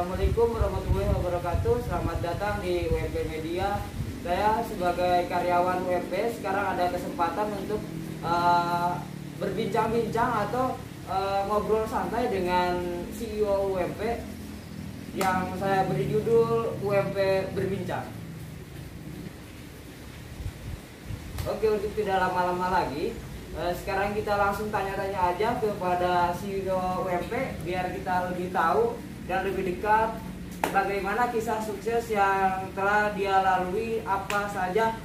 Assalamualaikum warahmatullahi wabarakatuh. Selamat datang di UMP Media. Saya sebagai karyawan UMP sekarang ada kesempatan untuk berbincang-bincang atau ngobrol santai dengan CEO UMP yang saya beri judul UMP Berbincang. Oke, untuk tidak lama-lama lagi, sekarang kita langsung tanya-tanya aja kepada CEO UMP biar kita lebih tahu dan lebih dekat bagaimana kisah sukses yang telah dia lalui, apa saja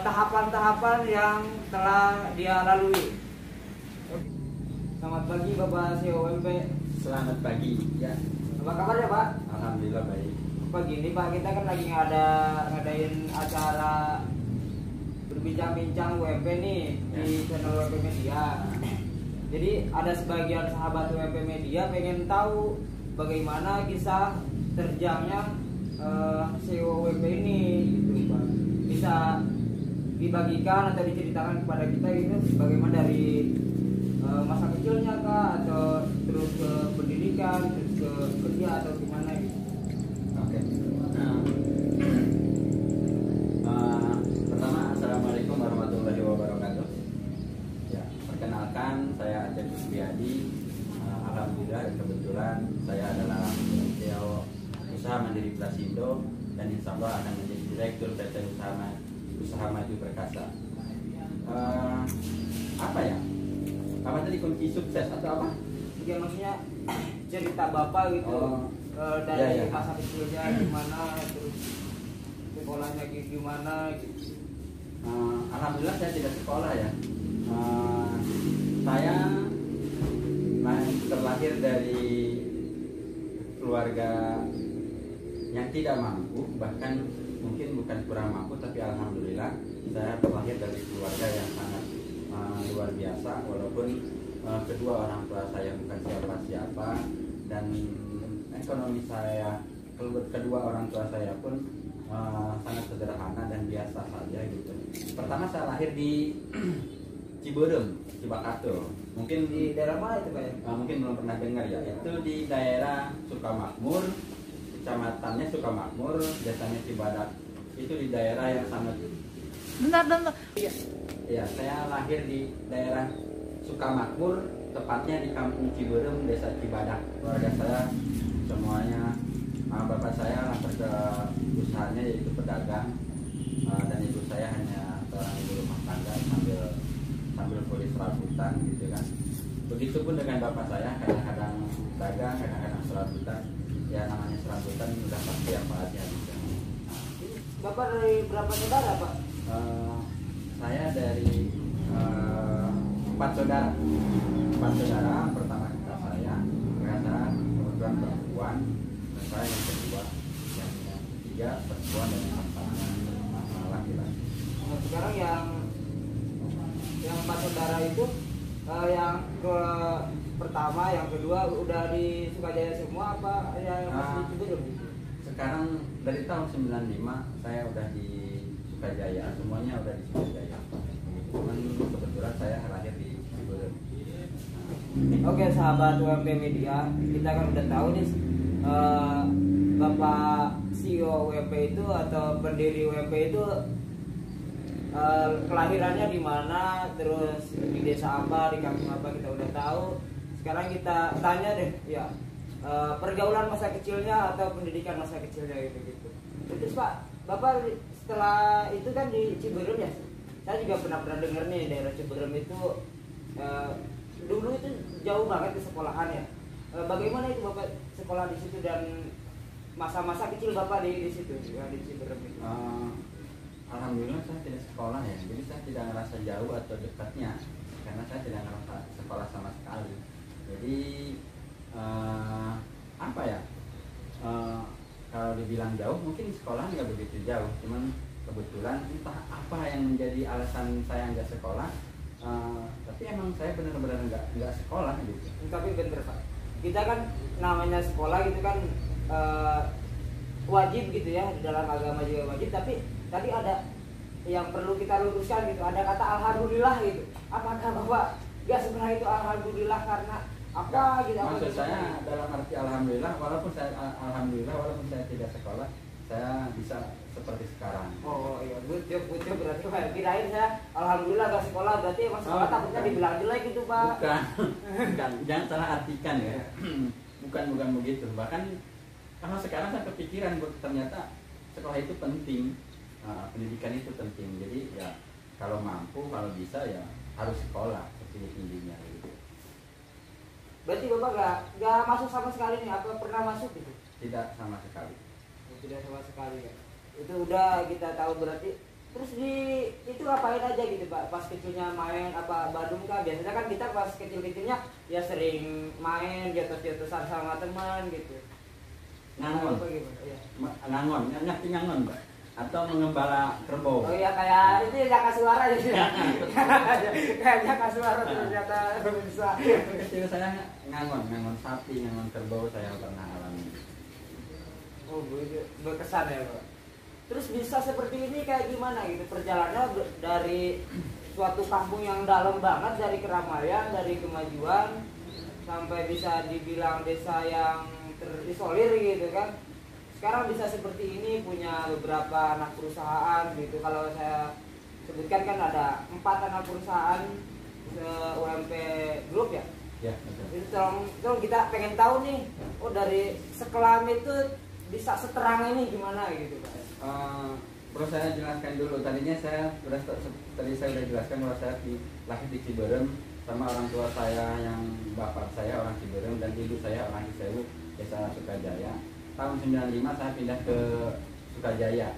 tahapan-tahapan yang telah dia lalui. Selamat pagi Bapak CEO UMP. Selamat pagi ya. Apa kabar ya Pak? Alhamdulillah baik. Begini Pak, kita kan lagi ngadain acara berbincang-bincang UMP nih di channel UMP Media. Jadi ada sebagian sahabat UMP Media pengen tahu bagaimana kisah terjangnya CEO UMP ini gitu Pak. Bisa dibagikan atau diceritakan kepada kita gitu bagaimana dari masa kecilnya kah, atau terus ke pendidikan, terus ke kerja atau gimana gitu. Oke. Pertama, assalamualaikum warahmatullahi wabarakatuh. Ya, perkenalkan saya Aceh Kusbiadi. Alhamdulillah kebetulan saya adalah CEO Usaha Mandiri Prasindo dan insya Allah akan menjadi Direktur PT Usaha Maju Perkasa. Apa ya? Apa tadi kunci sukses atau apa? Ya maksudnya cerita Bapak gitu. Dari masa kecilnya gimana, terus sekolahnya gimana gitu. Alhamdulillah saya tidak sekolah ya. Saya terlahir dari keluarga yang tidak mampu, bahkan mungkin bukan kurang mampu, tapi alhamdulillah saya terlahir dari keluarga yang sangat luar biasa. Walaupun kedua orang tua saya bukan siapa-siapa dan ekonomi saya, kedua orang tua saya pun sangat sederhana dan biasa saja gitu. Pertama saya lahir di Ciberem, Cibakato. Mungkin Di daerah mana itu Pak ya? Mungkin belum pernah dengar ya. Itu di daerah Sukamakmur, kecamatannya Sukamakmur, desanya Cibadak. Itu di daerah yang sangat. Bentar. Ya, saya lahir di daerah Sukamakmur, tepatnya di Kampung Ciberem, Desa Cibadak. Keluarga saya semuanya, bapak saya langsung ke usahanya yaitu pedagang, dan ibu saya hanya seorang ibu rumah tangga sambil kulit serabutan gitu kan. Begitupun dengan bapak saya, kadang-kadang dagang, kadang-kadang serabutan. Ya namanya serabutan udah pasti apa aja gitu. Bapak dari berapa saudara Pak? Saya dari 4 saudara. Pertama kakak saya kebetulan perempuan, dan saya yang kedua, yang ketiga perempuan dan yang keempat laki-laki. Nah, sekarang yang 4 saudara itu yang ke pertama, yang kedua udah di Sukajaya semua apa yang masih di Ciberem gitu? Sekarang dari tahun 95 saya udah di Sukajaya, semuanya udah di Sukajaya. Cuman kebetulan saya lahir di Ciberem. Oke sahabat UMP Media, kita kan udah tahu nih Bapak CEO UMP itu atau pendiri UMP itu kelahirannya di mana, terus di desa apa, di kampung apa kita udah tahu. Sekarang kita tanya deh ya, pergaulan masa kecilnya atau pendidikan masa kecilnya gitu. Terus Pak, Bapak setelah itu kan di Ciberem ya, saya juga pernah dengar nih daerah Ciberem itu dulu itu jauh banget ke sekolahan ya. Bagaimana itu Bapak sekolah di situ dan masa-masa kecil Bapak di situ ya, di Ciberem itu? Alhamdulillah saya tidak sekolah ya, jadi saya tidak ngerasa jauh atau dekatnya karena saya tidak ngerasa sekolah sama sekali. Jadi apa ya? Kalau dibilang jauh, mungkin sekolah nggak begitu jauh, cuman kebetulan entah apa yang menjadi alasan saya nggak sekolah. Tapi emang saya benar-benar nggak sekolah gitu. Tapi bener Pak, kita kan namanya sekolah gitu kan wajib gitu ya, di dalam agama juga wajib. Tapi tadi ada yang perlu kita luruskan gitu, ada kata alhamdulillah gitu. Apakah Bapak gak sebenarnya itu alhamdulillah karena apa gitu? Apa Maksud gitu? saya dalam arti alhamdulillah walaupun saya tidak sekolah, saya bisa seperti sekarang. Oh iya, butuh berarti Pak. Kirain saya alhamdulillah gak sekolah, berarti emang sekolah takutnya dibilang jelek gitu Pak. Bukan, jangan salah artikan ya. bukan begitu. Bahkan kalau sekarang saya kepikiran ternyata sekolah itu penting. Pendidikan itu penting. Jadi ya kalau mampu, kalau bisa ya harus sekolah setinggi-tingginya gitu. Berarti Bapak gak masuk sama sekali nih, apa pernah masuk gitu? Tidak sama sekali. Tidak sama sekali ya. Itu udah kita tahu berarti. Terus di itu ngapain aja gitu Pak? Pas kecilnya main apa badung kah? Biasanya kan kita pas kecil-kecilnya ya sering main jotos-jotosan sama teman gitu. Ngangon. Apa gimana? Iya. Ngangon, ngerti ngangon Pak? Atau mengembala kerbau. Oh iya, kayak itu jaka suara gitu. Kayak jaka suara ternyata bisa. Kecil saya ngangon sapi, ngangon kerbau saya pernah alami. Oh, berkesan ya Pak. Terus bisa seperti ini kayak gimana gitu perjalanannya dari suatu kampung yang dalam banget, dari keramaian, dari kemajuan sampai bisa dibilang desa yang terisolir gitu kan. Sekarang bisa seperti ini, punya beberapa anak perusahaan gitu. Kalau saya sebutkan kan ada 4 anak perusahaan UMP Group ya. Ya, betul. Itu tolong kita pengen tahu nih, oh dari sekelam itu bisa seterang ini gimana gitu Pak? Bro, saya jelaskan dulu. Tadi saya sudah jelaskan bahwa saya lahir di Ciberem sama orang tua saya yang bapak saya orang Ciberem dan ibu saya orang Cisewu, desa Sukajaya. Tahun 95 saya pindah ke Sukajaya.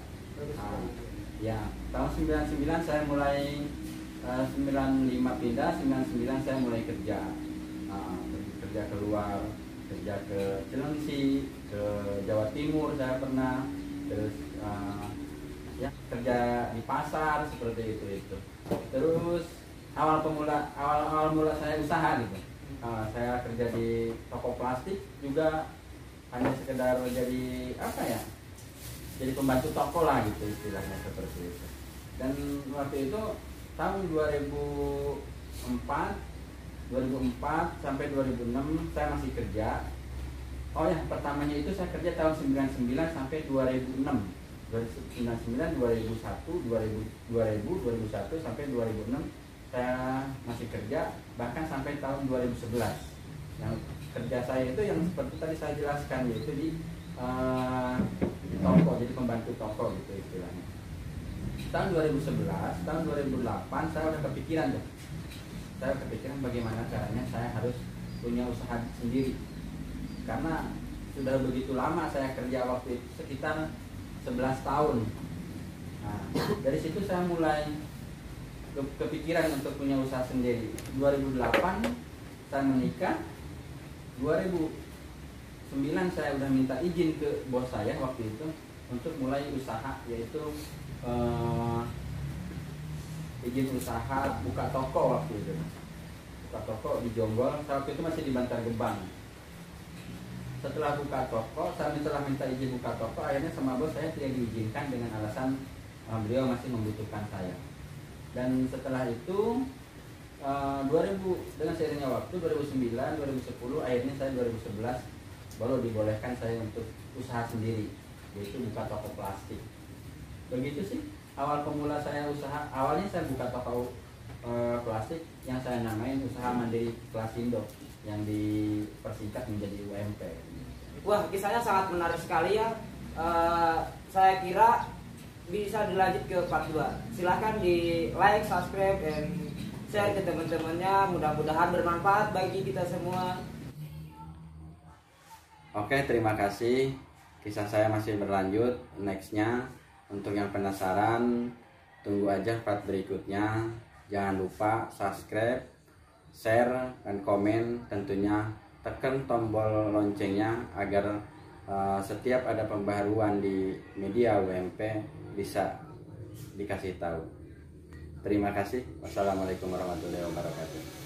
Ya, tahun 99 saya mulai 95 pindah, 99 saya mulai kerja. Kerja keluar, kerja ke Cilengsi, ke Jawa Timur saya pernah, terus ya kerja di pasar seperti itu. Terus awal mula saya usaha gitu. Saya kerja di toko plastik juga, hanya sekedar jadi apa ya, jadi pembantu toko lah gitu istilahnya seperti itu. Dan waktu itu tahun 2004 sampai 2006 saya masih kerja. Oh ya, pertamanya itu saya kerja tahun 99 sampai 2006. 99, 2001, 2001 sampai 2006 saya masih kerja, bahkan sampai tahun 2011. Yang kerja saya itu yang seperti tadi saya jelaskan, yaitu di toko, jadi pembantu toko gitu istilahnya. Tahun 2011, tahun 2008 saya udah kepikiran tuh. Saya kepikiran bagaimana caranya saya harus punya usaha sendiri. Karena sudah begitu lama saya kerja waktu itu, sekitar 11 tahun. Nah, dari situ saya mulai kepikiran untuk punya usaha sendiri. 2008 saya menikah. 2009 saya udah minta izin ke bos saya waktu itu untuk mulai usaha, yaitu izin usaha buka toko waktu itu. Buka toko di Jonggol, waktu itu masih di Bantar Gebang. Setelah buka toko, saya telah minta izin buka toko, akhirnya sama bos saya tidak diizinkan dengan alasan beliau masih membutuhkan saya. Dan setelah itu 2000 dengan seiringnya waktu 2009, 2010, akhirnya saya 2011 baru dibolehkan saya untuk usaha sendiri, yaitu buka toko plastik. Begitu sih awal pemula saya usaha. Awalnya saya buka toko plastik yang saya namain Usaha Mandiri Klasindo, yang dipersingkat menjadi UMP. Wah, kisahnya sangat menarik sekali ya. Saya kira bisa dilanjut ke part 2. Silahkan di like, subscribe, dan share ke teman-temannya. Mudah-mudahan bermanfaat bagi kita semua. Oke, terima kasih. Kisah saya masih berlanjut. Nextnya, untuk yang penasaran, tunggu aja part berikutnya. Jangan lupa subscribe, share, dan komen. Tentunya tekan tombol loncengnya agar setiap ada pembaharuan di media UMP bisa dikasih tahu. Terima kasih. Wassalamualaikum warahmatullahi wabarakatuh.